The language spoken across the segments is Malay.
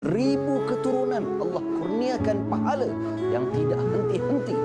1000 keturunan. Allah kurniakan pahala yang tidak henti-henti.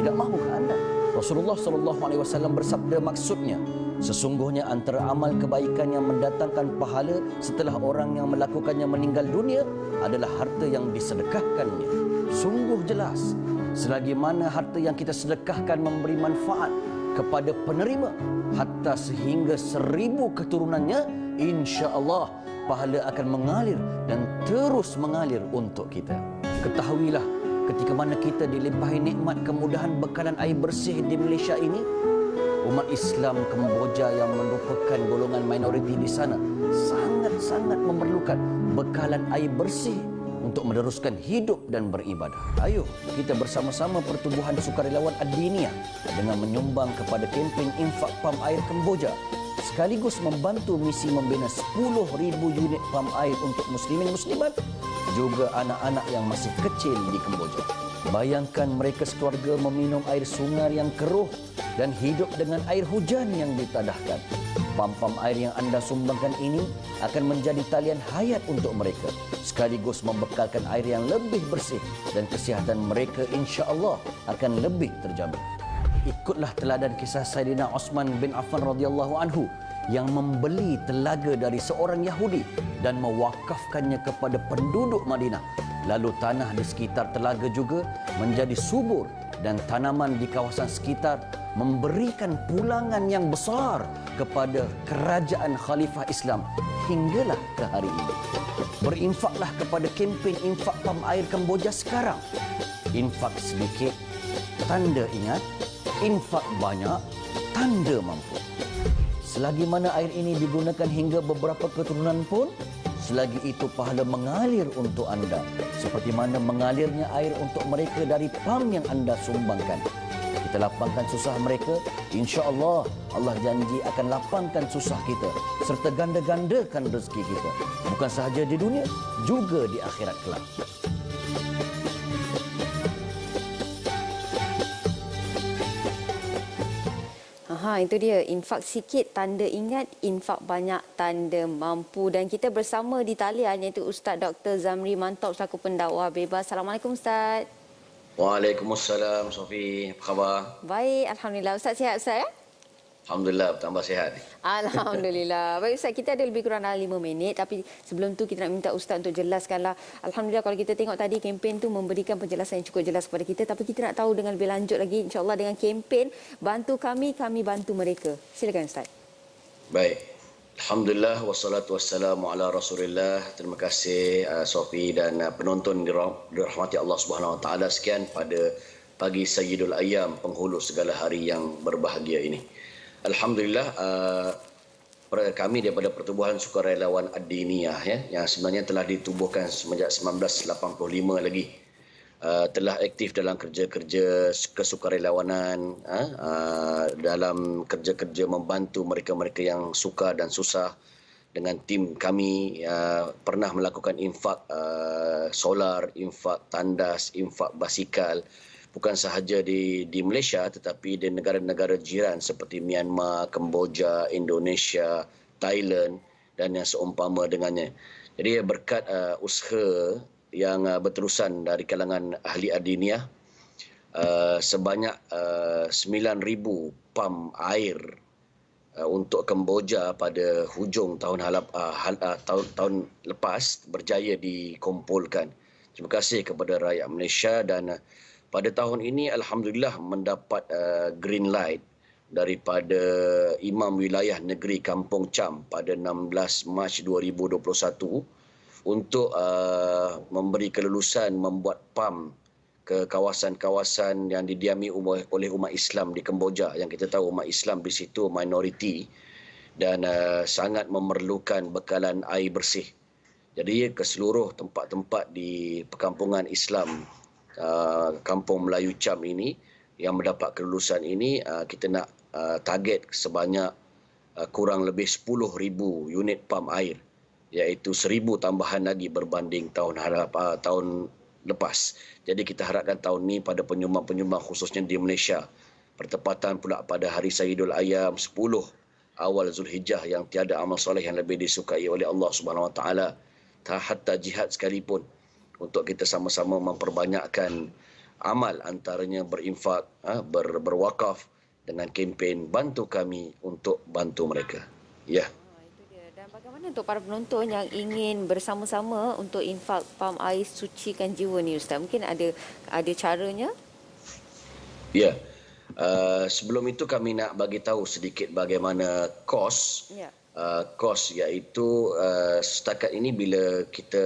Tidak mahukah anda? Rasulullah SAW bersabda, maksudnya, sesungguhnya antara amal kebaikan yang mendatangkan pahala setelah orang yang melakukannya meninggal dunia adalah harta yang disedekahkannya. Sungguh jelas, selagi mana harta yang kita sedekahkan memberi manfaat kepada penerima, hatta sehingga 1000 keturunannya, insya-Allah pahala akan mengalir dan terus mengalir untuk kita. Ketahuilah, ketika mana kita dilimpahi nikmat kemudahan bekalan air bersih di Malaysia ini, umat Islam Kemboja yang merupakan golongan minoriti di sana sangat-sangat memerlukan bekalan air bersih untuk meneruskan hidup dan beribadah. Ayo kita bersama-sama Pertubuhan Sukarelawan Ad-Diniyah dengan menyumbang kepada kempen infak pam air Kemboja, sekaligus membantu misi membina 10,000 unit pam air untuk muslimin muslimat, juga anak-anak yang masih kecil di Kemboja. Bayangkan mereka sekeluarga meminum air sungai yang keruh dan hidup dengan air hujan yang ditadahkan. Pam-pam air yang anda sumbangkan ini akan menjadi talian hayat untuk mereka, sekaligus membekalkan air yang lebih bersih, dan kesihatan mereka insya-Allah akan lebih terjamin. Ikutlah teladan kisah Saidina Osman bin Affan radhiyallahu anhu yang membeli telaga dari seorang Yahudi dan mewakafkannya kepada penduduk Madinah. Lalu tanah di sekitar telaga juga menjadi subur dan tanaman di kawasan sekitar memberikan pulangan yang besar kepada kerajaan Khalifah Islam hinggalah ke hari ini. Berinfaklah kepada kempen infak pam air Kemboja sekarang. Infak sedikit, tanda ingat. Infak banyak, tanda mampu. Selagi mana air ini digunakan hingga beberapa keturunan pun, selagi itu pahala mengalir untuk anda, seperti mana mengalirnya air untuk mereka dari pam yang anda sumbangkan. Kita lapangkan susah mereka, insya-Allah Allah janji akan lapangkan susah kita serta ganda-gandakan rezeki kita, bukan sahaja di dunia, juga di akhirat kelak. Itu dia, infak sikit tanda ingat, infak banyak tanda mampu. Dan kita bersama di talian iaitu Ustaz Dr. Zamri Mantop selaku pendakwah bebas. Assalamualaikum Ustaz. Waalaikumsalam Sofi, apa khabar? Baik, alhamdulillah. Ustaz sihat Ustaz ya? Alhamdulillah bertambah sihat. Alhamdulillah. Baik Ustaz, kita ada lebih kurang dalam 5 minit, tapi sebelum tu kita nak minta Ustaz untuk jelaskanlah. Alhamdulillah kalau kita tengok tadi kempen tu memberikan penjelasan yang cukup jelas kepada kita, tapi kita nak tahu dengan lebih lanjut lagi insya-Allah dengan kempen bantu kami, kami bantu mereka. Silakan Ustaz. Baik. Alhamdulillah wassalatu wassalamu ala Rasulillah. Terima kasih Sofi dan penonton dirahmati Allah Subhanahu Wa Taala sekian pada pagi Sayyidul Ayyam, penghulu segala hari yang berbahagia ini. Alhamdulillah kami daripada Pertubuhan Sukarelawan Ad-Diniyah yang sebenarnya telah ditubuhkan semenjak 1985 lagi, telah aktif dalam kerja-kerja kesukarelawanan, dalam kerja-kerja membantu mereka-mereka yang sukar dan susah. Dengan tim kami pernah melakukan infak solar, infak tandas, infak basikal, bukan sahaja di Malaysia tetapi di negara-negara jiran seperti Myanmar, Kemboja, Indonesia, Thailand dan yang seumpama dengannya. Jadi berkat usaha yang berterusan dari kalangan ahli Ad-Diniyah, sebanyak 9,000 pam air untuk Kemboja pada hujung tahun lepas berjaya dikumpulkan. Terima kasih kepada rakyat Malaysia, dan pada tahun ini alhamdulillah mendapat green light daripada Imam Wilayah Negeri Kampung Cham pada 16 Mac 2021 untuk memberi kelulusan membuat pam ke kawasan-kawasan yang didiami oleh umat Islam di Kemboja, yang kita tahu umat Islam di situ minoriti dan sangat memerlukan bekalan air bersih. Jadi ke seluruh tempat-tempat di perkampungan Islam Kampung Melayu Cham ini yang mendapat kelulusan ini, kita nak target sebanyak kurang lebih 10,000 unit pam air, iaitu 1,000 tambahan lagi berbanding tahun lepas. Jadi kita harapkan tahun ini pada penyumbang-penyumbang khususnya di Malaysia, bertepatan pula pada hari Sayyidul Ayyam 10 awal Zulhijjah yang tiada amal soleh yang lebih disukai oleh Allah Subhanahu Wa Taala, hatta jihad sekalipun, untuk kita sama-sama memperbanyakkan amal, antaranya berinfak, berwakaf dengan kempen bantu kami untuk bantu mereka. Ya. Itu dia. Dan bagaimana untuk para penonton yang ingin bersama-sama untuk infak pam air sucikan jiwa ni Ustaz? Mungkin ada caranya? Ya. Sebelum itu kami nak bagi tahu sedikit bagaimana kos. Ya. Kos iaitu setakat ini bila kita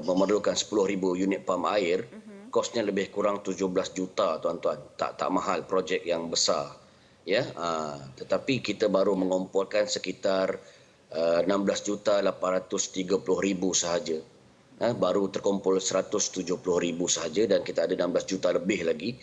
memerlukan 10,000 unit pam air, kosnya lebih kurang 17 juta tuan-tuan. Tak mahal, projek yang besar. Ya, tetapi kita baru mengumpulkan sekitar 16,830,000 sahaja. Baru terkumpul 170,000 sahaja dan kita ada 16 juta lebih lagi.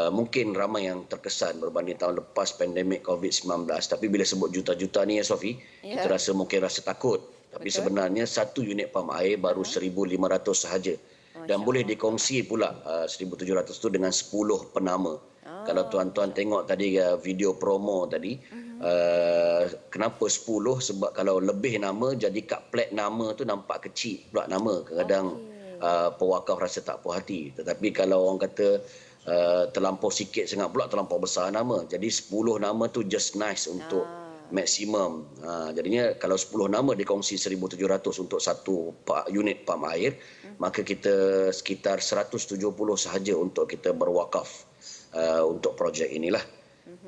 Mungkin ramai yang terkesan berbanding tahun lepas pandemik COVID-19, tapi bila sebut juta-juta ni ya Sofi, kita mungkin rasa takut. Tapi sebenarnya satu unit pam air baru 1,500 sahaja. Dan boleh dikongsi pula 1,700 tu dengan 10 penama. Kalau tuan-tuan tengok tadi video promo tadi, kenapa 10? Sebab kalau lebih nama, jadi kad plat nama tu nampak kecil pula nama. Kadang-kadang pewakaf rasa tak puas hati. Tetapi kalau orang kata terlampau sikit sangat pula, terlampau besar nama. Jadi 10 nama tu just nice untuk maksimum. Jadinya kalau 10 nama dikongsi 1,700 untuk satu unit pam air, maka kita sekitar 170 sahaja untuk kita berwakaf untuk projek inilah.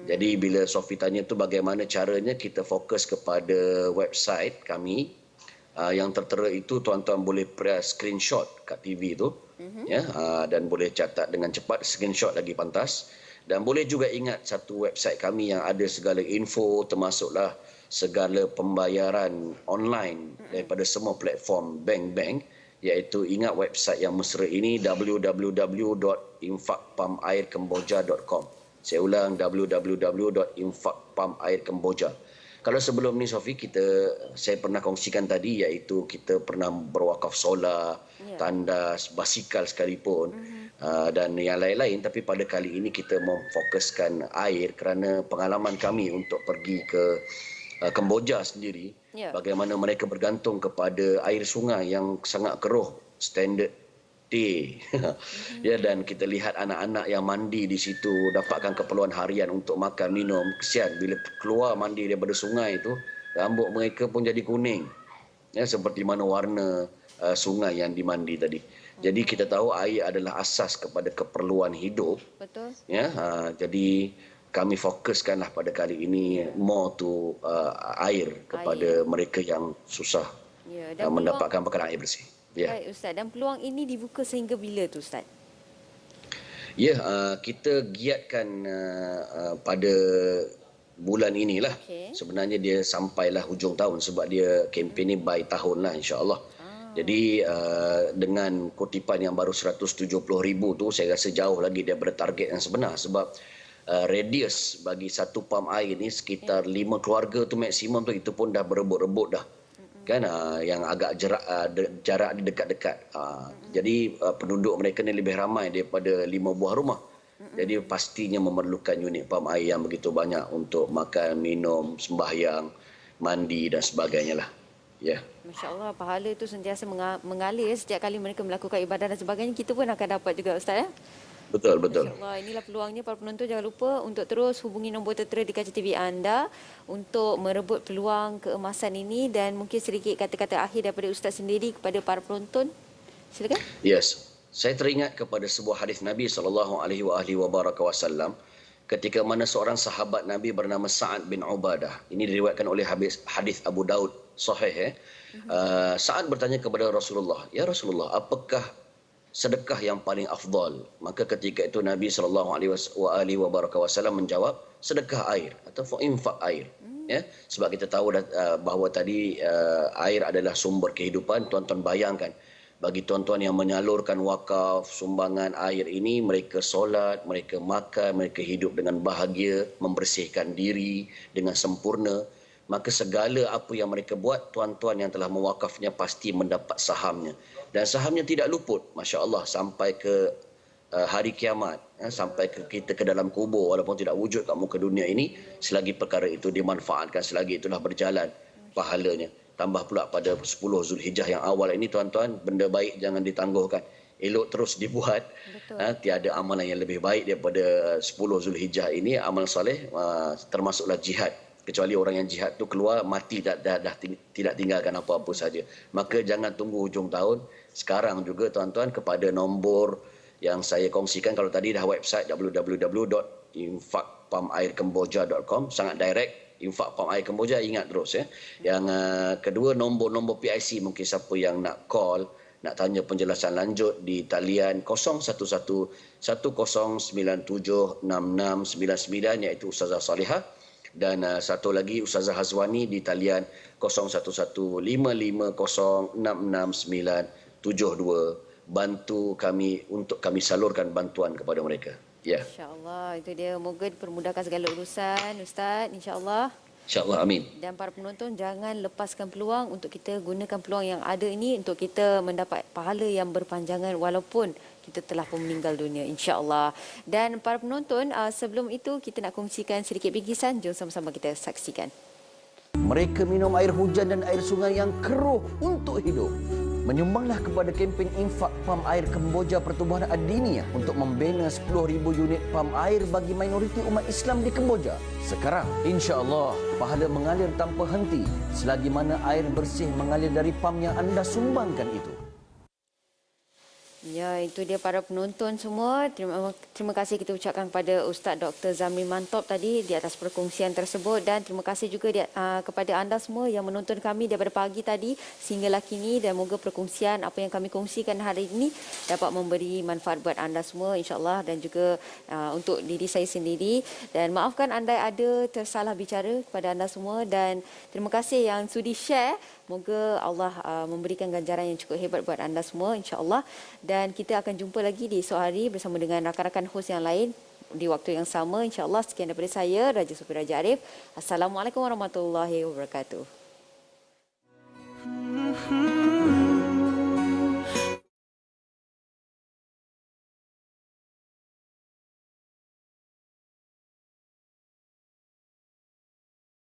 Jadi bila Sofi tanya tu bagaimana caranya, kita fokus kepada website kami. Yang tertera itu tuan-tuan boleh press screenshot kat TV tu, ya, dan boleh catat dengan cepat, screenshot lagi pantas. Dan boleh juga ingat satu website kami yang ada segala info, termasuklah segala pembayaran online daripada semua platform bank-bank, iaitu ingat website yang mesra ini, www.infakpamairkemboja.com. Saya ulang, www.infakpamairkemboja. Kalau sebelum ni Sofi, saya pernah kongsikan tadi, iaitu kita pernah berwakaf solar, tandas, basikal sekalipun, dan yang lain-lain. Tapi pada kali ini kita memfokuskan air kerana pengalaman kami untuk pergi ke Kemboja sendiri, bagaimana mereka bergantung kepada air sungai yang sangat keruh, standard day. Ya, dan kita lihat anak-anak yang mandi di situ, dapatkan keperluan harian untuk makan, minum. Kesian bila keluar mandi daripada sungai itu, rambut mereka pun jadi kuning. Ya, seperti mana warna sungai yang dimandi tadi. Jadi kita tahu air adalah asas kepada keperluan hidup. Betul. Ya, jadi kami fokuskanlah pada kali ini more to air kepada mereka yang susah mendapatkan bekalan air bersih. Ya. Baik Ustaz, dan peluang ini dibuka sehingga bila tu Ustaz? Ya, kita giatkan pada bulan inilah. Sebenarnya dia sampailah hujung tahun sebab dia kempen ni by tahun lah insya-Allah. Jadi dengan kutipan yang baru 170,000 tu, saya rasa jauh lagi daripada target yang sebenar, sebab radius bagi satu pam air ni sekitar 5 keluarga tu maksimum tu, itu pun dah berebut-rebut dah. Kan yang agak jarak dia dekat-dekat. Jadi penduduk mereka ni lebih ramai daripada 5 buah rumah. Jadi pastinya memerlukan unit pam air yang begitu banyak untuk makan, minum, sembahyang, mandi dan sebagainya lah. Ya. Masya-Allah, pahala itu sentiasa mengalir setiap kali mereka melakukan ibadah dan sebagainya. Kita pun akan dapat juga Ustaz ya. Betul, betul. Masya-Allah, inilah peluangnya para penonton. Jangan lupa untuk terus hubungi nombor tertera di kaca TV anda untuk merebut peluang keemasan ini. Dan mungkin sedikit kata-kata akhir daripada Ustaz sendiri kepada para penonton. Silakan. Yes. Saya teringat kepada sebuah hadis Nabi SAW ketika mana seorang sahabat Nabi bernama Sa'ad bin Ubadah. Ini diriwayatkan oleh hadis Abu Daud sahih. Sa'ad bertanya kepada Rasulullah, "Ya Rasulullah, apakah sedekah yang paling afdal?" Maka ketika itu Nabi SAW menjawab, sedekah air atau infak air. Ya, sebab kita tahu bahawa tadi air adalah sumber kehidupan. Tuan-tuan bayangkan, bagi tuan-tuan yang menyalurkan wakaf sumbangan air ini, mereka solat, mereka makan, mereka hidup dengan bahagia, membersihkan diri dengan sempurna. Maka segala apa yang mereka buat, tuan-tuan yang telah mewakafnya pasti mendapat sahamnya. Dan sahamnya tidak luput, Masya Allah, sampai ke hari kiamat. Sampai kita ke dalam kubur, walaupun tidak wujud kat muka dunia ini, selagi perkara itu dimanfaatkan, selagi itulah berjalan pahalanya. tambah pula pada 10 Zulhijjah yang awal ini tuan-tuan, benda baik jangan ditangguhkan. Elok terus dibuat. Tiada amalan yang lebih baik daripada 10 Zulhijjah ini, amal soleh termasuklah jihad. Kecuali orang yang jihad tu keluar mati dah tidak tinggalkan apa-apa saja. Maka jangan tunggu hujung tahun. Sekarang juga tuan-tuan kepada nombor yang saya kongsikan, kalau tadi dah website www.infakpamairkemboja.com, sangat direct. Infak Pam Air Kemboja, ingat terus ya. Yang kedua, nombor PIC, mungkin siapa yang nak call, nak tanya penjelasan lanjut di talian 011-1097-6699 iaitu Ustazah Salihah. Dan satu lagi Ustazah Hazwani di talian 011550669972. Bantu kami untuk kami salurkan bantuan kepada mereka. Ya. InsyaAllah, itu dia. Moga dipermudahkan segala urusan, Ustaz. InsyaAllah. InsyaAllah, amin. Dan para penonton, jangan lepaskan peluang untuk kita gunakan peluang yang ada ini untuk kita mendapat pahala yang berpanjangan walaupun kita telah pun meninggal dunia, insya-Allah. Dan para penonton, sebelum itu kita nak kongsikan sedikit bingkisan, jom sama-sama kita saksikan. Mereka minum air hujan dan air sungai yang keruh untuk hidup. Menyumbanglah kepada kempen infak pam air Kemboja Pertubuhan Ad-Diniyah untuk membina 10,000 unit pam air bagi minoriti umat Islam di Kemboja. Sekarang, insya-Allah, pahala mengalir tanpa henti selagi mana air bersih mengalir dari pam yang anda sumbangkan itu. Ya, itu dia para penonton semua. Terima kasih kita ucapkan kepada Ustaz Dr. Zamri Mantop tadi di atas perkongsian tersebut, dan terima kasih juga kepada anda semua yang menonton kami daripada pagi tadi sehinggalah kini, dan moga perkongsian apa yang kami kongsikan hari ini dapat memberi manfaat buat anda semua, insya-Allah, dan juga untuk diri saya sendiri. Dan maafkan andai ada tersalah bicara kepada anda semua, dan terima kasih yang sudi share. Moga Allah memberikan ganjaran yang cukup hebat buat anda semua, insya-Allah. Dan kita akan jumpa lagi di esok hari bersama dengan rakan-rakan hos yang lain di waktu yang sama, insya-Allah. Sekian daripada saya, Raja Sofi Raja Arif. Assalamualaikum warahmatullahi wabarakatuh.